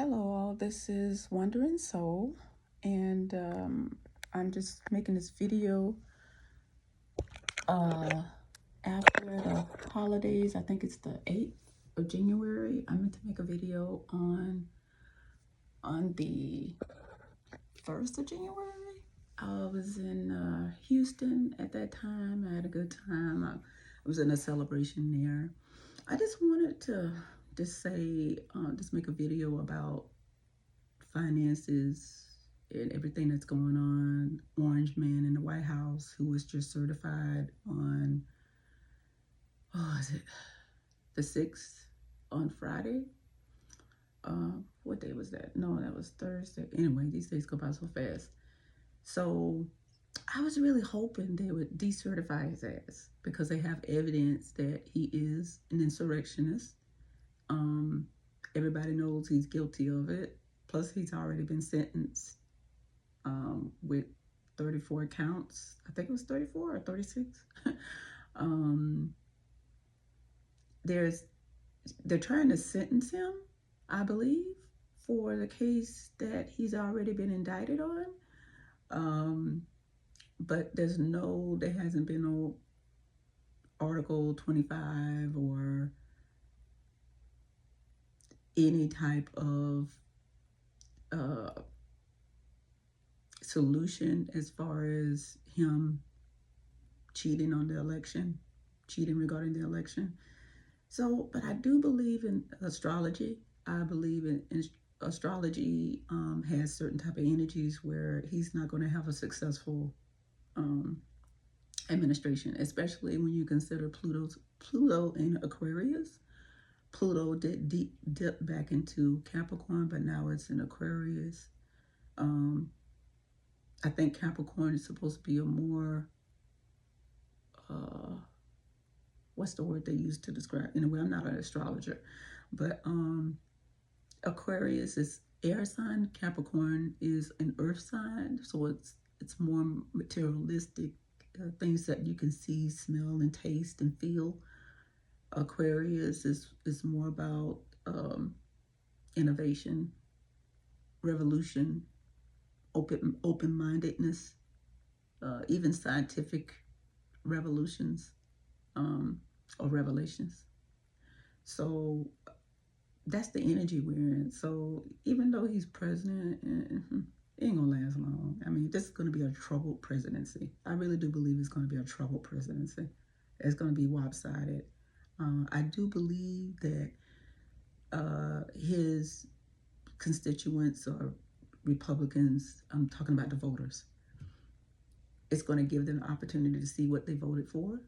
Hello, all. This is Wandering Soul, and I'm just making this video uh, after the holidays. I think it's the 8th of January. I meant to make a video on the 1st of January. I was in Houston at that time. I had a good time. I was in a celebration there. I just wanted to just make a video about finances and everything that's going on. Orange man in the White House who was just certified on, is it the 6th on Friday? What day was that? No, that was Thursday. Anyway, these days go by so fast. So I was really hoping they would decertify his ass because they have evidence that he is an insurrectionist. Everybody knows he's guilty of it. Plus, he's already been sentenced with 34 counts. I think it was 34 or 36. They're trying to sentence him, I believe, for the case that he's already been indicted on. But there hasn't been no Article 25 or any type of solution as far as him cheating regarding the election. So, but I do believe in astrology. I believe in astrology has certain type of energies where he's not going to have a successful administration, especially when you consider Pluto in Aquarius. Pluto did dip back into Capricorn, but now it's in Aquarius. I think Capricorn is supposed to be a more what's the word they use to describe? Anyway, I'm not an astrologer, but Aquarius is air sign, Capricorn is an earth sign, so it's more materialistic, things that you can see, smell, and taste and feel. Aquarius is more about innovation, revolution, open-mindedness, even scientific revolutions or revelations. So that's the energy we're in. So even though he's president, it ain't gonna last long. I mean, this is gonna be a troubled presidency. I really do believe it's gonna be a troubled presidency. It's gonna be lopsided. I do believe that his constituents or Republicans, I'm talking about the voters, it's going to give them an opportunity to see what they voted for.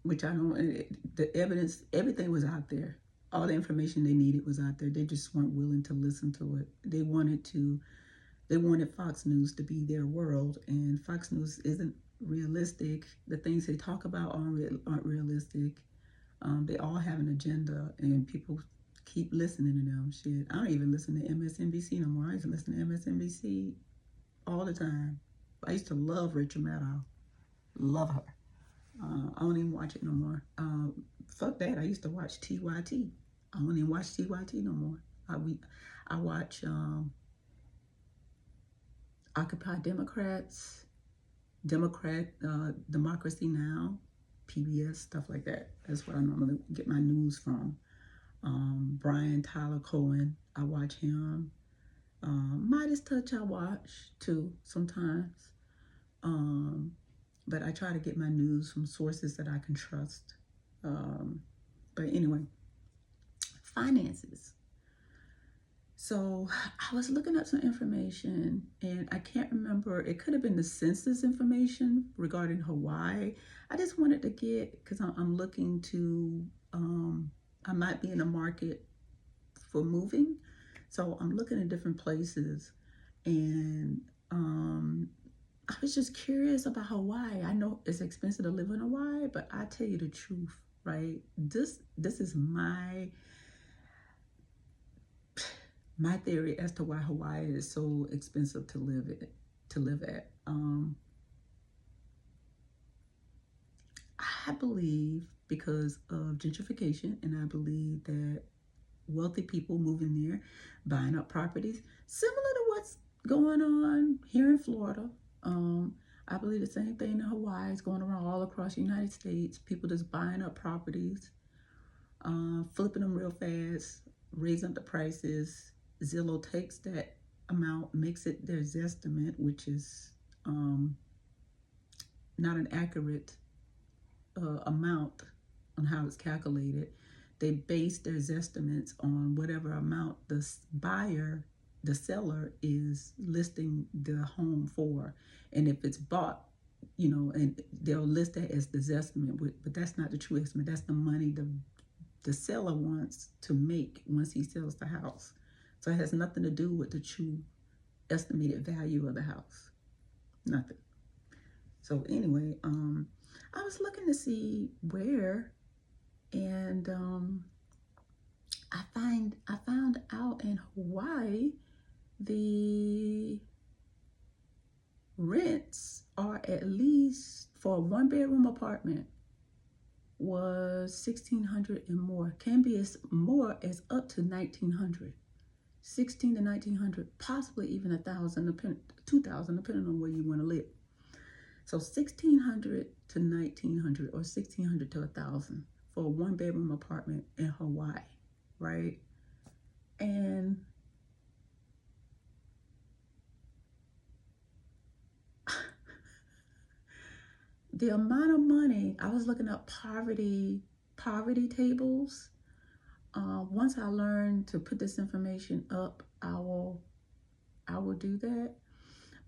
Which I don't, the evidence, everything was out there. All the information they needed was out there. They just weren't willing to listen to it. They wanted Fox News to be their world, and Fox News isn't realistic. The things they talk about aren't realistic. They all have an agenda, and people keep listening to them. Shit, I don't even listen to MSNBC no more. I used to listen to MSNBC all the time. I used to love Rachel Maddow. Love her. I don't even watch it no more. Fuck that. I used to watch TYT. I don't even watch TYT no more. I watch Occupy Democrats, Democracy Now, PBS, stuff like that. That's what I normally get my news from. Brian Tyler Cohen, I watch him. Midas Touch I watch too sometimes. But I try to get my news from sources that I can trust. But anyway, finances. So I was looking up some information, and I can't remember. It could have been the census information regarding Hawaii. I just wanted to get, because I'm looking to, I might be in the market for moving. So I'm looking at different places, and I was just curious about Hawaii. I know it's expensive to live in Hawaii, but I tell you the truth, right? This is my theory as to why Hawaii is so expensive to live at. I believe because of gentrification, and I believe that wealthy people moving there, buying up properties, similar to what's going on here in Florida. I believe the same thing in Hawaii is going around all across the United States. People just buying up properties, flipping them real fast, raising up the prices. Zillow takes that amount, makes it their estimate, which is not an accurate amount on how it's calculated. They base their estimates on whatever amount the buyer, the seller, is listing the home for. And if it's bought, and they'll list that as the estimate, but that's not the true estimate. That's the money the seller wants to make once he sells the house. So it has nothing to do with the true estimated value of the house. Nothing. So anyway, I was looking to see where, and I found out in Hawaii the rents are, at least for a 1-bedroom apartment, was $1,600 and more. Can be as more as up to $1,900. $1,600 to $1,900, possibly even $1,000, $2,000, depending on where you want to live. So $1,600 to $1,900, or $1,600 to $1,000 for a 1-bedroom apartment in Hawaii, right? And the amount of money, I was looking up poverty tables. Once I learn to put this information up, I will do that.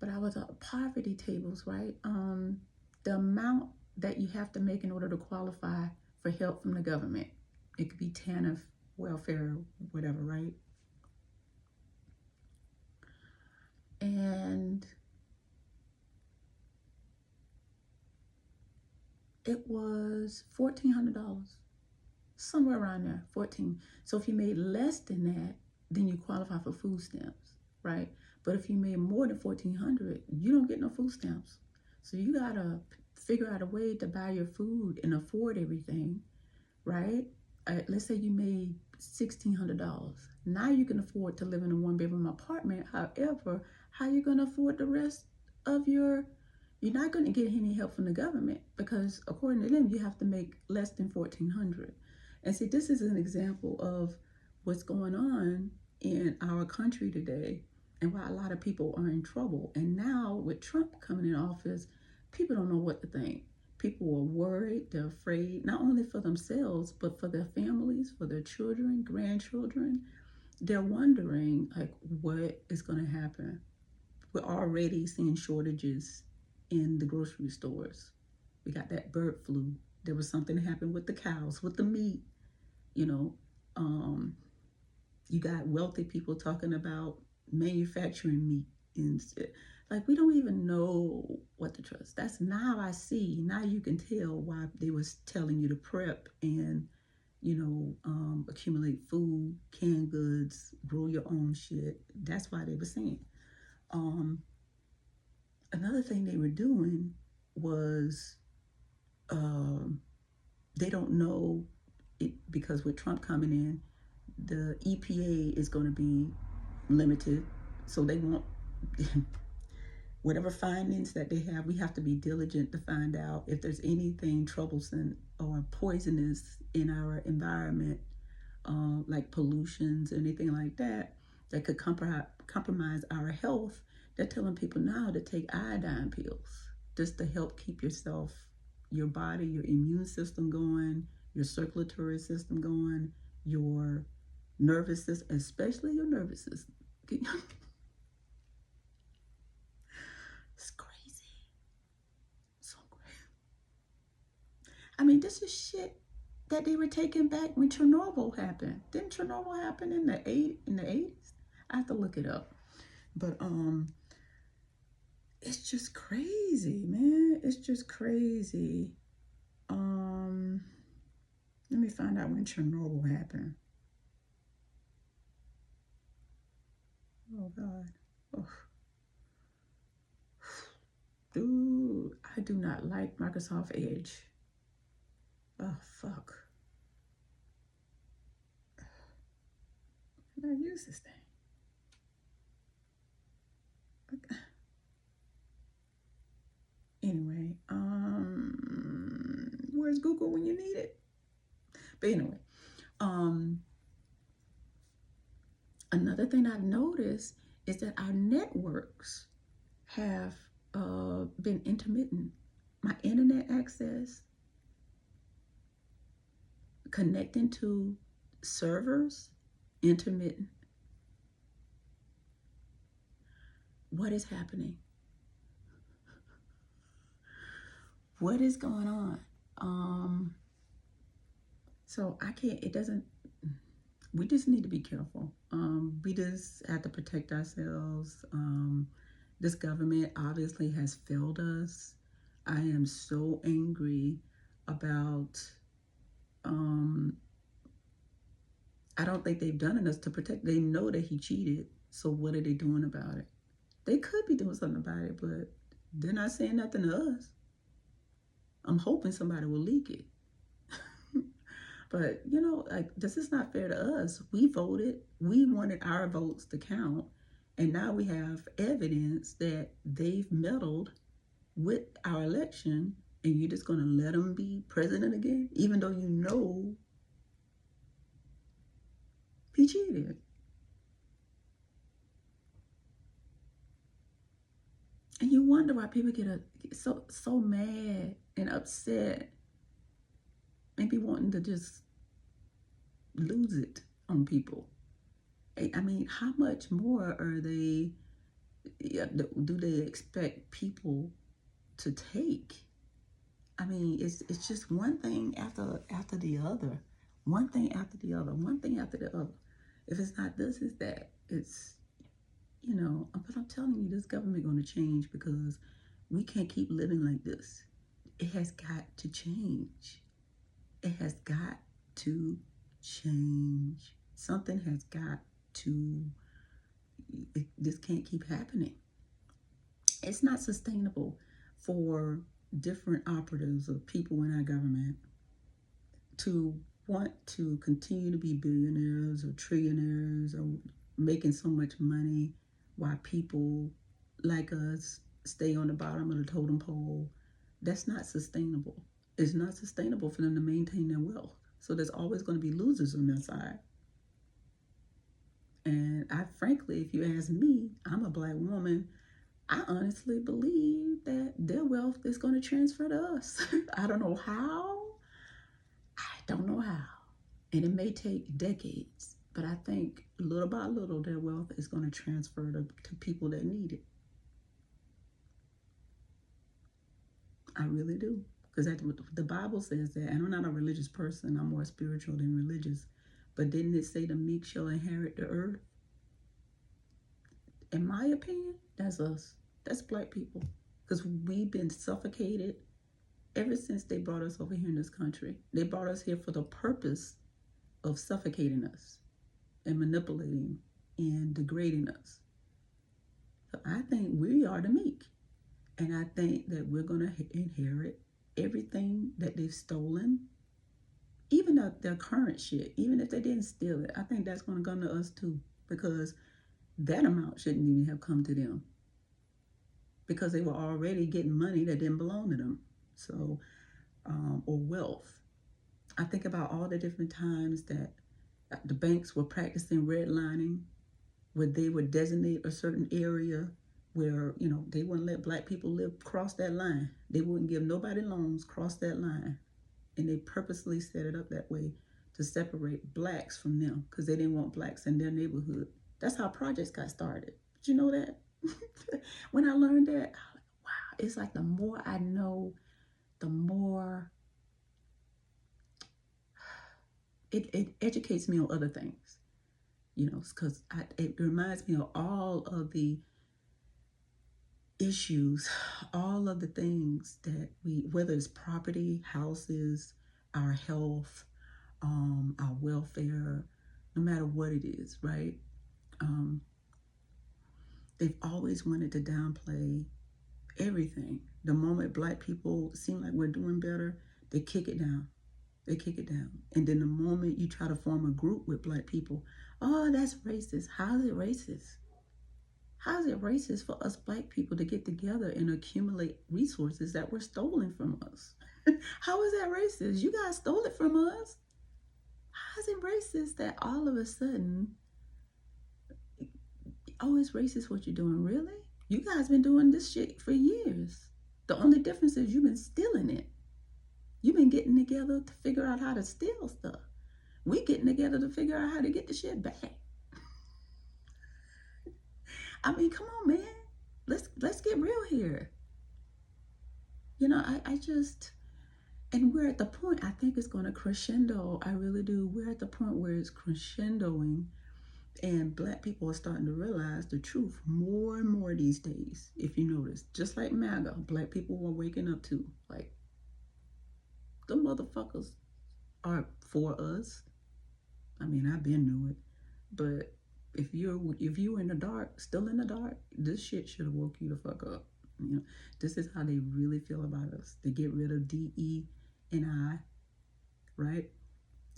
But I was up poverty tables, right? The amount that you have to make in order to qualify for help from the government. It could be TANF, welfare, whatever, right? And it was $1,400, somewhere around there, 14. So if you made less than that, then you qualify for food stamps, right? But if you made more than $1,400, you don't get no food stamps. So you gotta figure out a way to buy your food and afford everything, right? Let's say you made $1,600. Now you can afford to live in a 1-bedroom apartment. However, how are you gonna afford the rest of you're not going to get any help from the government, because according to them, you have to make less than $1,400. And see, this is an example of what's going on in our country today and why a lot of people are in trouble. And now with Trump coming in office, people don't know what to think. People are worried, they're afraid, not only for themselves, but for their families, for their children, grandchildren. They're wondering, like, what is going to happen? We're already seeing shortages in the grocery stores. We got that bird flu. There was something that happened with the cows, with the meat. You got wealthy people talking about manufacturing meat, and like, we don't even know what to trust. That's now I see. Now you can tell why they was telling you to prep and accumulate food, canned goods, grow your own shit. That's why they were saying. Another thing they were doing was they don't know it, because with Trump coming in, the EPA is going to be limited. So they want whatever findings that they have, we have to be diligent to find out if there's anything troublesome or poisonous in our environment, like pollutions, anything like that, that could compromise our health. They're telling people now to take iodine pills just to help keep your body, your immune system going, your circulatory system going, your nervous system, especially your nervous system. It's crazy. So crazy. I mean, this is shit that they were taking back when Chernobyl happened. Didn't Chernobyl happen in the 80s? I have to look it up. But it's just crazy, man. It's just crazy. Let me find out when Chernobyl happened. Oh God. Oh. Dude, I do not like Microsoft Edge. Oh, fuck. Can I use this thing? Anyway, where's Google when you need it? But anyway, um, another thing I've noticed is that our networks have been intermittent. My internet access connecting to servers, intermittent. What is happening? What is going on? So I can't, it doesn't, we just need to be careful. We just have to protect ourselves. This government obviously has failed us. I am so angry about, um, I don't think they've done enough to protect. They know that he cheated. So what are they doing about it? They could be doing something about it, but they're not saying nothing to us. I'm hoping somebody will leak it. But, you know, like, this is not fair to us. We voted, we wanted our votes to count, and now we have evidence that they've meddled with our election, and you're just going to let them be president again, even though you know he cheated. And you wonder why people get so mad and upset and be wanting to just lose it on people. I mean, how much more are they, do they expect people to take? I mean, it's just one thing after the other, one thing after the other, one thing after the other. If it's not this, it's that. It's, you know. But I'm telling you, this government going to change because we can't keep living like this. It has got to change. It has got to change. Something has got to. This can't keep happening. It's not sustainable for different operatives or people in our government to want to continue to be billionaires or trillionaires or making so much money while people like us stay on the bottom of the totem pole. That's not sustainable. It's not sustainable for them to maintain their wealth. So there's always going to be losers on their side. And I frankly, if you ask me, I'm a black woman. I honestly believe that their wealth is going to transfer to us. I don't know how. I don't know how. And it may take decades, but I think little by little, their wealth is going to transfer to people that need it. I really do. Because the Bible says that, and I'm not a religious person, I'm more spiritual than religious. But didn't it say the meek shall inherit the earth? In my opinion, that's us. That's black people. Because we've been suffocated ever since they brought us over here in this country. They brought us here for the purpose of suffocating us and manipulating and degrading us. So I think we are the meek. And I think that we're going to inherit everything that they've stolen, even their current shit, even if they didn't steal it. I think that's going to come to us too, because that amount shouldn't even have come to them, because they were already getting money that didn't belong to them. So, or wealth. I think about all the different times that the banks were practicing redlining, where they would designate a certain area where, you know, they wouldn't let black people live cross that line. They wouldn't give nobody loans cross that line. And they purposely set it up that way to separate blacks from them, because they didn't want blacks in their neighborhood. That's how projects got started. Did you know that? When I learned that, I was like, wow, it's like the more I know, the more it educates me on other things, you know, because it reminds me of all of the issues, all of the things that whether it's property, houses, our health, our welfare, no matter what it is, right? Um, they've always wanted to downplay everything. The moment black people seem like we're doing better, they kick it down. They kick it down. And then the moment you try to form a group with black people, oh, that's racist. How is it racist? How is it racist for us black people to get together and accumulate resources that were stolen from us? How is that racist? You guys stole it from us. How is it racist that all of a sudden, oh, it's racist what you're doing? Really? You guys been doing this shit for years. The only difference is you've been stealing it. You've been getting together to figure out how to steal stuff. We getting together to figure out how to get the shit back. I mean, come on, man. Let's get real here. You know, I just, and we're at the point, I think it's going to crescendo. I really do. We're at the point where it's crescendoing, and black people are starting to realize the truth more and more these days. If you notice, just like MAGA, black people were waking up to, like, the motherfuckers are for us. I mean, I've been knew it, but if you're in the dark, still in the dark, this shit should have woke you the fuck up. You know, this is how they really feel about us. They get rid of DE and I, right?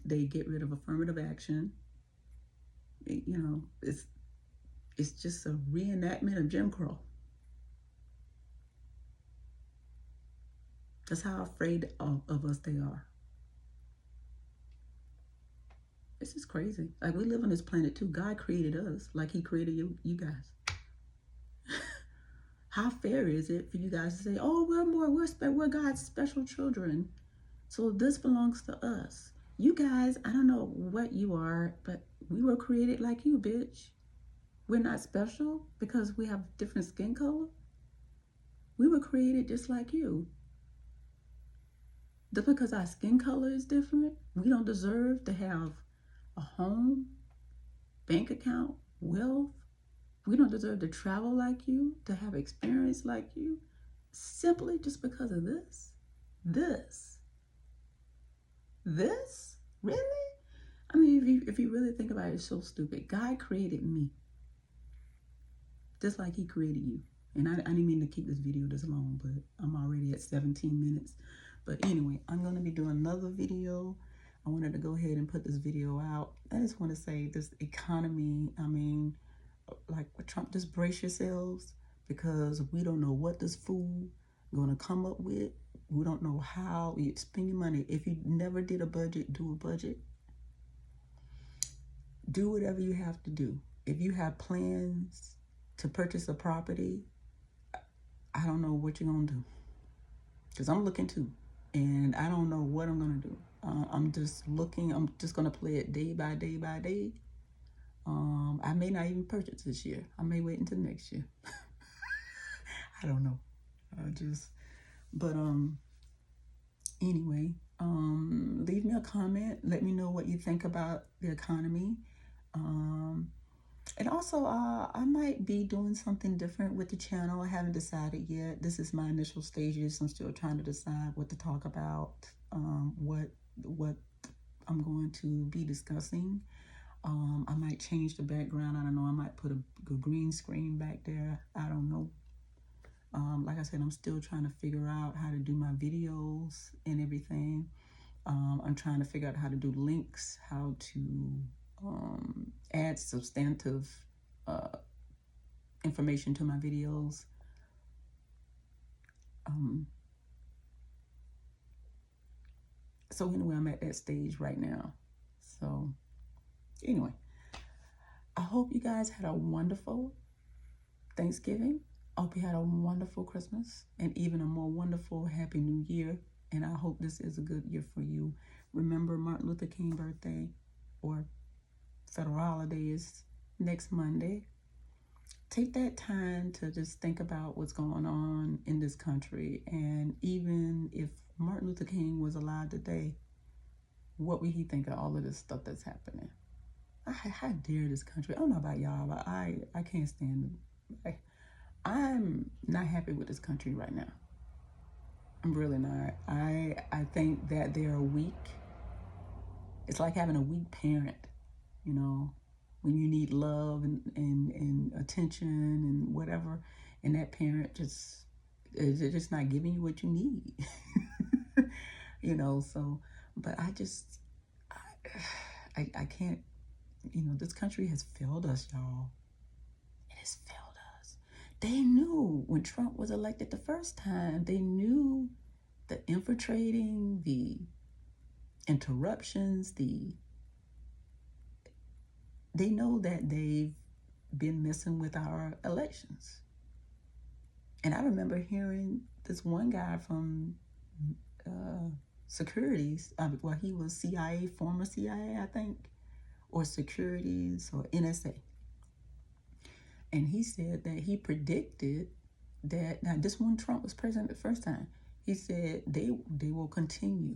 They get rid of affirmative action. You know, it's just a reenactment of Jim Crow. That's how afraid of us they are. This is crazy. Like, we live on this planet too. God created us like he created you guys. How fair is it for you guys to say, oh, we're God's special children, so this belongs to us? You guys, I don't know what you are, but we were created like you, bitch. We're not special because we have different skin color. We were created just like you. Just because our skin color is different, we don't deserve to have a home, bank account, wealth. We don't deserve to travel like you, to have experience like you, simply just because of this. This? Really? I mean, if you really think about it, it's so stupid. God created me just like he created you. And I didn't mean to keep this video this long, but I'm already at 17 minutes. But anyway, I'm going to be doing another video. I wanted to go ahead and put this video out. I just want to say this economy, I mean, like with Trump, just brace yourselves, because we don't know what this fool going to come up with. We don't know how you spend your money. If you never did a budget, do a budget. Do whatever you have to do. If you have plans to purchase a property, I don't know what you're going to do, because I'm looking too, and I don't know what I'm going to do. I'm just looking. I'm just going to play it day by day by day. I may not even purchase this year. I may wait until next year. I don't know. Anyway, leave me a comment. Let me know what you think about the economy. And also, I might be doing something different with the channel. I haven't decided yet. This is my initial stages. I'm still trying to decide what to talk about, what I'm going to be discussing. I might change the background. I don't know. I might put a green screen back there. I don't know. Like I said, I'm still trying to figure out how to do my videos and everything. I'm trying to figure out how to do links, how to add substantive information to my videos. So anyway, I'm at that stage right now. So anyway, I hope you guys had a wonderful Thanksgiving. I hope you had a wonderful Christmas and even a more wonderful Happy New Year. And I hope this is a good year for you. Remember, Martin Luther King birthday, or federal holiday, is next Monday. Take that time to just think about what's going on in this country. And even if Martin Luther King was alive today, what would he think of all of this stuff that's happening? How dare this country? I don't know about y'all, but I can't stand it. I'm not happy with this country right now. I'm really not. I think that they are weak. It's like having a weak parent, you know, when you need love and attention and whatever, and that parent is just not giving you what you need. You know, so, But I can't, this country has failed us, y'all. It has failed us. They knew when Trump was elected the first time, they knew the infiltrating, the interruptions, they know that they've been messing with our elections. And I remember hearing this one guy from securities, well, he was CIA, former CIA, I think, or securities or NSA. And he said that he predicted that, now this when Trump was president the first time, he said they will continue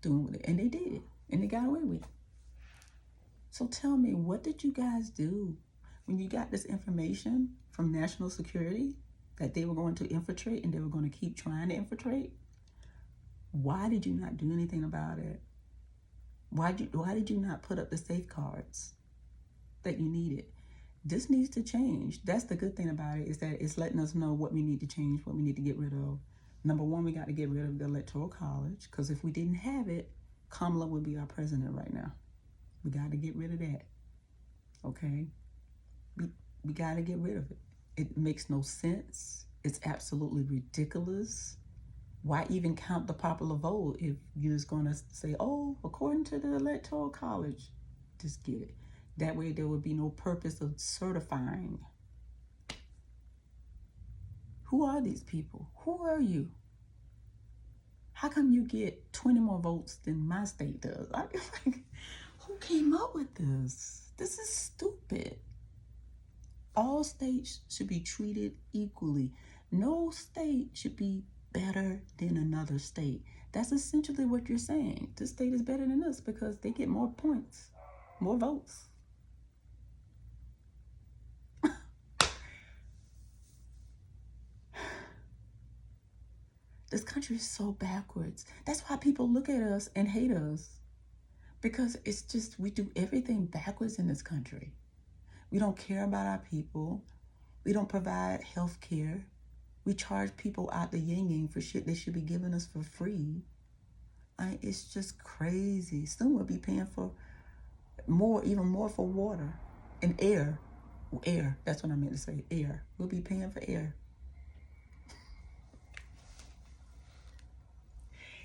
doing it. And they did. And they got away with it. So tell me, what did you guys do when you got this information from national security that they were going to infiltrate and they were going to keep trying to infiltrate? Why did you not do anything about it? Why did you not put up the safeguards that you needed? This needs to change. That's the good thing about it, is that it's letting us know what we need to change, what we need to get rid of. Number one, we got to get rid of the Electoral College, because if we didn't have it, Kamala would be our president right now. We got to get rid of that. Okay? We got to get rid of it. It makes no sense. It's absolutely ridiculous. Why even count the popular vote if you're just going to say, oh, according to the Electoral College? Just get it. That way there would be no purpose of certifying. Who are these people? Who are you? How come you get 20 more votes than my state does? I mean, like, who came up with this? This is stupid. All states should be treated equally. No state should be better than another state. That's essentially what you're saying. This state is better than us because they get more points, more votes. This country is so backwards. That's why people look at us and hate us, because it's just, we do everything backwards in this country. We don't care about our people. We don't provide health care. We charge people out the yin-yang for shit they should be giving us for free. It's just crazy. Soon we'll be paying for even more for water and air. Air, that's what I meant to say, air. We'll be paying for air.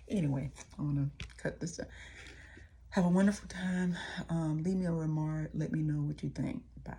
Anyway, I want to cut this up. Have a wonderful time. Leave me a remark. Let me know what you think. Bye.